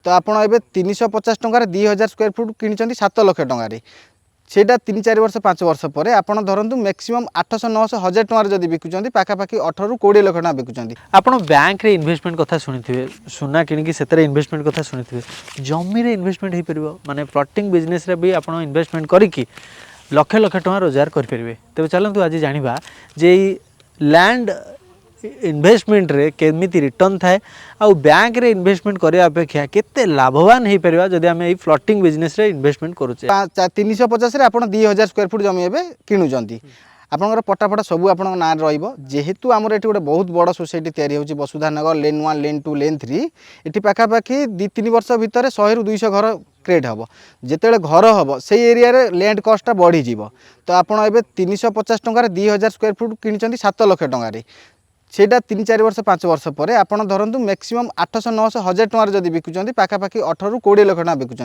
तो आपड़ ए 350 टकर 2000 square foot कि 7 लाख टकर सेटा 3-4 वर्ष 5 वर्ष पर आप धरतु मैक्सीम 800-900-1000 टकर जब बिकुंट पाखापाखि 18 ରୁ 20 लाख टका बिकुंट। आप बैंक रे इन्वेस्टमेंट कथा शुणी सुना किणिकी से इन्वेस्टमेंट कथा शुणी जमी रे इन्वेस्टमेंट हो पार माने प्लॉटिंग बिजनेस रे भी आप इन्वेस्टमेंट करके लक्ष लक्ष टका रोजगार करेंगे। तेज चलतु आज जाना जे लैंड इन्वेस्टमेंट रे केमिति रिटर्न थाए आउ बैंक रे इन्वेस्टमेंट करने अपेक्षा केते लाभवान हो पार जदि आम ये फ्लोटिंग बिजनेस रे इन्वेस्टमेंट करुचे। 350 रे आप 2000 स्क्वायर फुट जमी एवं किणुंट आपंकर पटाफटा सब आप ना जेहेतु आमर ये गोटे बहुत बड़ सोसाइटी तैयारी होची वसुधा नगर लेन 1 लेन 2 लेन 3 ये पाखापाखि 2-3 वर्ष भितर 100-200 घर क्रिएट हम जिते घर हम से एरिया रे लैंड कस्टा बढ़ी तो आपड़ ए 350 टकर 2000 स्क्वायर फुट कि 7 लाख टकर सेटा 3-4 वर्ष 5 वर्ष पर आप धरतु मैक्सीम 800-900-1000 टकर जब बिकुंट पाखापाखि 18 ରୁ 20 लाख टका बिकुंट।